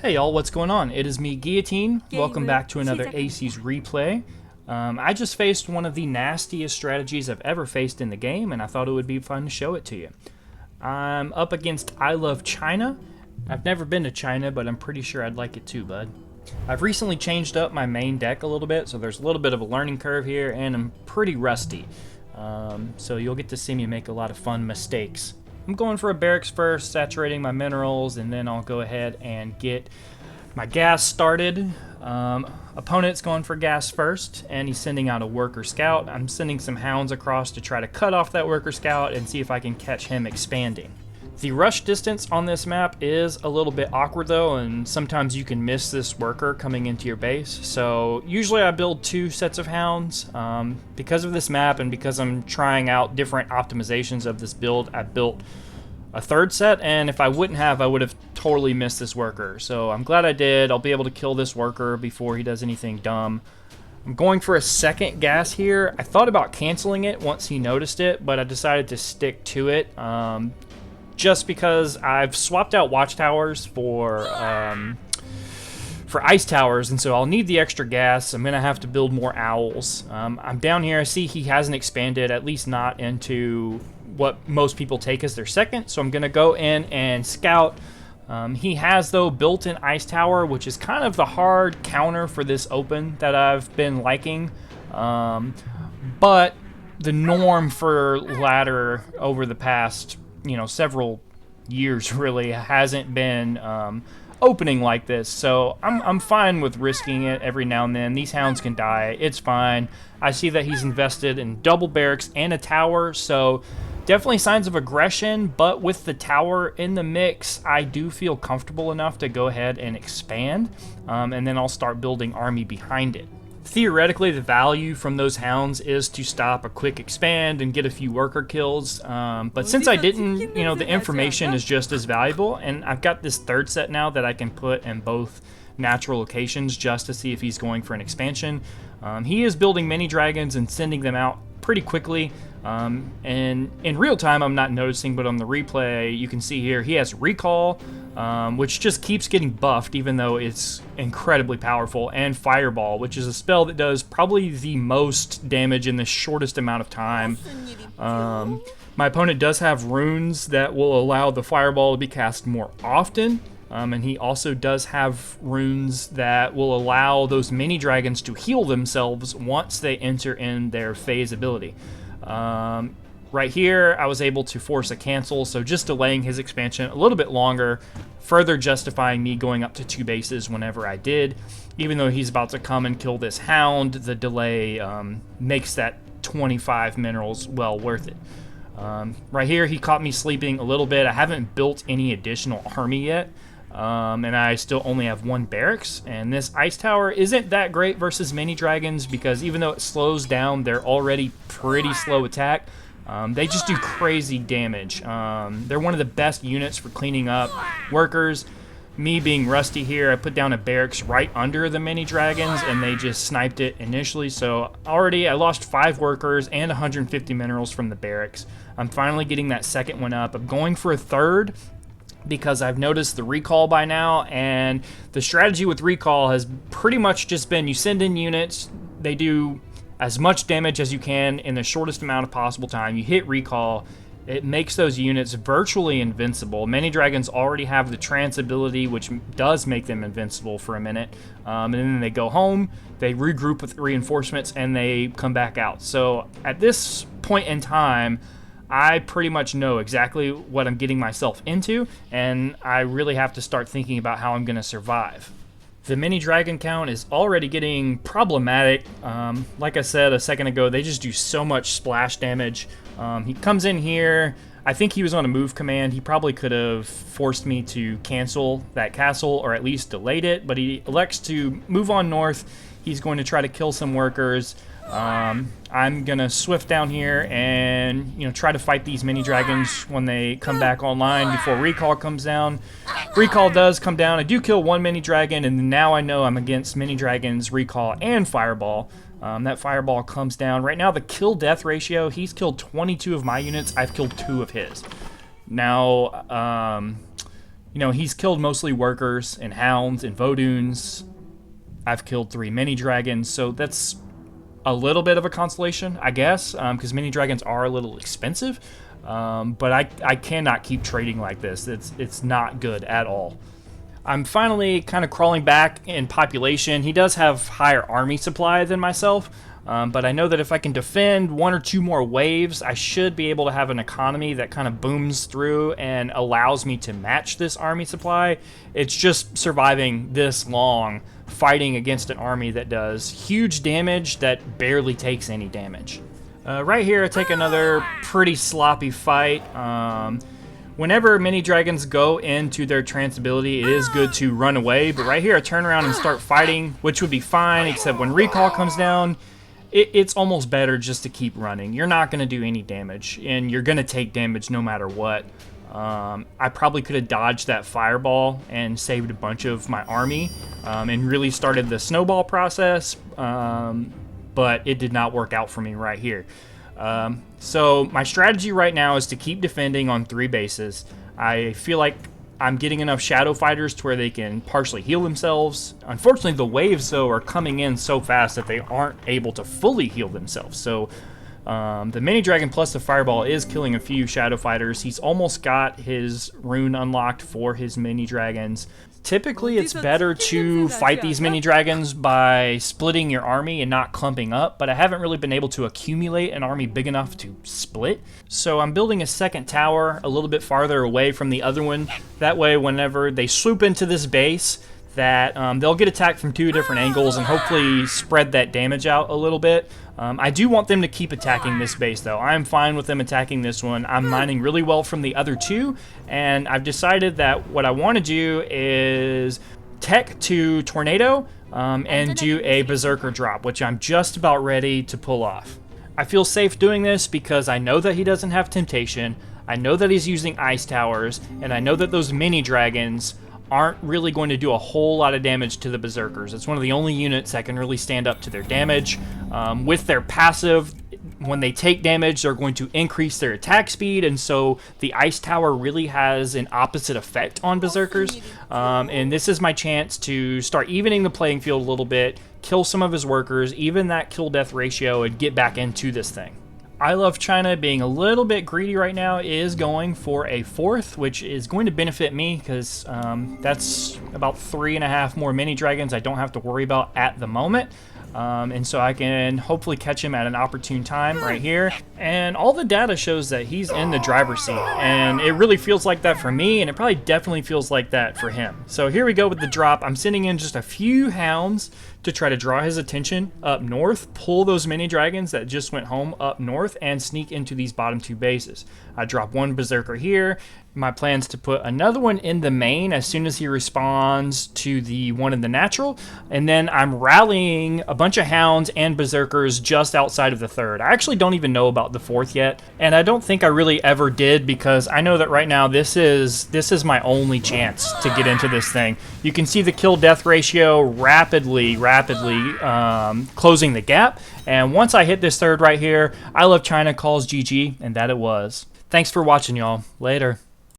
Hey y'all, what's going on? It is me, Guillotine. Welcome back to another Acies replay. I just faced one of the nastiest strategies I've ever faced in the game, and I thought it would be fun to show it to you. I'm up against I Love China. I've never been to China, but I'm pretty sure I'd like it too, bud. I've recently changed up my main deck a little bit, so there's a little bit of a learning curve here, and I'm pretty rusty. So you'll get to see me make a lot of fun mistakes. I'm going for a barracks first, saturating my minerals, and then I'll go ahead and get my gas started. Opponent's going for gas first, and he's sending out a worker scout. I'm sending some hounds across to try to cut off that worker scout and see if I can catch him expanding. The rush distance on this map is a little bit awkward though, and sometimes you can miss this worker coming into your base. So usually I build 2 sets of hounds. Because of this map and because I'm trying out different optimizations of this build, I built a 3rd set, and if I wouldn't have, I would have totally missed this worker. So I'm glad I did. I'll be able to kill this worker before he does anything dumb. I'm going for a 2nd gas here. I thought about canceling it once he noticed it, but I decided to stick to it. Just because I've swapped out watchtowers for ice towers, and so I'll need the extra gas. I'm gonna have to build more owls. I'm down here. I see he hasn't expanded, at least not into what most people take as their 2nd, so I'm gonna go in and scout. He has though built an ice tower, which is kind of the hard counter for this open that I've been liking, but the norm for ladder over the past several years really hasn't been opening like this, so I'm fine with risking it every now and then. These hounds can die, it's fine. I see that he's invested in double barracks and a tower, so definitely signs of aggression, but with the tower in the mix, I do feel comfortable enough to go ahead and expand, and then I'll start building army behind it. Theoretically, the value from those hounds is to stop a quick expand and get a few worker kills, but since I didn't, the information is just as valuable, and I've got this 3rd set now that I can put in both natural locations just to see if he's going for an expansion. He is building mini dragons and sending them out pretty quickly, and in real time I'm not noticing, but on the replay you can see here he has recall, which just keeps getting buffed even though it's incredibly powerful, and fireball, which is a spell that does probably the most damage in the shortest amount of time. My opponent does have runes that will allow the fireball to be cast more often, and he also does have runes that will allow those mini dragons to heal themselves once they enter in their phase ability. Right here, I was able to force a cancel, so just delaying his expansion a little bit longer, further justifying me going up to 2 bases whenever I did. Even though he's about to come and kill this hound, the delay makes that 25 minerals well worth it. Right here, he caught me sleeping a little bit. I haven't built any additional army yet, and I still only have 1 barracks, and this ice tower isn't that great versus mini dragons because even though it slows down their already pretty slow attack, they just do crazy damage. They're one of the best units for cleaning up workers. Me being rusty here, I put down a barracks right under the mini dragons and they just sniped it initially, so already I lost 5 workers and 150 minerals from the barracks. I'm finally getting that 2nd one up. I'm going for a 3rd because I've noticed the recall by now, and the strategy with recall has pretty much just been you send in units, they do as much damage as you can in the shortest amount of possible time. You hit recall, it makes those units virtually invincible. Many dragons already have the trance ability, which does make them invincible for a minute, and then they go home, they regroup with reinforcements, and they come back out. So at this point in time, I pretty much know exactly what I'm getting myself into, and I really have to start thinking about how I'm going to survive. The mini dragon count is already getting problematic. Like I said a second ago, they just do so much splash damage. He comes in here. I think he was on a move command. He probably could have forced me to cancel that castle or at least delayed it, but he elects to move on north. He's going to try to kill some workers. I'm gonna swift down here and try to fight these mini dragons when they come back online before recall comes down. Recall does come down. I do kill 1 mini dragon, and now I know I'm against mini dragons, recall, and fireball. That fireball comes down. Right now the kill death ratio, he's killed 22 of my units, I've killed 2 of his. Now You know, he's killed mostly workers and hounds and vodoons. I've killed 3 mini dragons, so that's a little bit of a consolation, I guess, because mini dragons are a little expensive. But I cannot keep trading like this. It's not good at all. I'm finally kind of crawling back in population. He does have higher army supply than myself, but I know that if I can defend 1 or 2 more waves, I should be able to have an economy that kind of booms through and allows me to match this army supply. It's just surviving this long, fighting against an army that does huge damage that barely takes any damage. Right here, I take another pretty sloppy fight. Whenever mini dragons go into their trance ability, it is good to run away, but right here I turn around and start fighting, which would be fine, except when recall comes down, it's almost better just to keep running. You're not going to do any damage, and you're going to take damage no matter what. I probably could have dodged that fireball and saved a bunch of my army, and really started the snowball process, but it did not work out for me right here. So my strategy right now is to keep defending on 3 bases. I feel like I'm getting enough shadow fighters to where they can partially heal themselves. Unfortunately, the waves, though, are coming in so fast that they aren't able to fully heal themselves. So the mini dragon plus the fireball is killing a few shadow fighters. He's almost got his rune unlocked for his mini dragons. Typically, it's better to fight these mini dragons by splitting your army and not clumping up, but I haven't really been able to accumulate an army big enough to split. So I'm building a second tower a little bit farther away from the other one. That way, whenever they swoop into this base, that they'll get attacked from 2 different angles and hopefully spread that damage out a little bit. I do want them to keep attacking this base, though. I'm fine with them attacking this one. I'm mining really well from the other 2, and I've decided that what I want to do is tech to tornado and do a berserker drop, which I'm just about ready to pull off. I feel safe doing this because I know that he doesn't have temptation, I know that he's using ice towers, and I know that those mini dragons aren't really going to do a whole lot of damage to the berserkers. It's one of the only units that can really stand up to their damage. With their passive, when they take damage, they're going to increase their attack speed, and so the ice tower really has an opposite effect on berserkers. And this is my chance to start evening the playing field a little bit, kill some of his workers, even that kill-death ratio, and get back into this thing. I Love China, being a little bit greedy right now, is going for a 4th, which is going to benefit me because that's about 3.5 more mini dragons I don't have to worry about at the moment. And so I can hopefully catch him at an opportune time right here. And all the data shows that he's in the driver's seat, and it really feels like that for me, and it probably definitely feels like that for him. So here we go with the drop. I'm sending in just a few hounds to try to draw his attention up north, pull those mini dragons that just went home up north, and sneak into these bottom 2 bases. I drop 1 berserker here. My plan's to put another one in the main as soon as he responds to the one in the natural, and then I'm rallying a bunch of hounds and berserkers just outside of the 3rd. I actually don't even know about the 4th yet, and I don't think I really ever did because I know that right now this is my only chance to get into this thing. You can see the kill-death ratio rapidly closing the gap, and once I hit this 3rd right here, I Love China calls GG, and that it was. Thanks for watching, y'all. Later.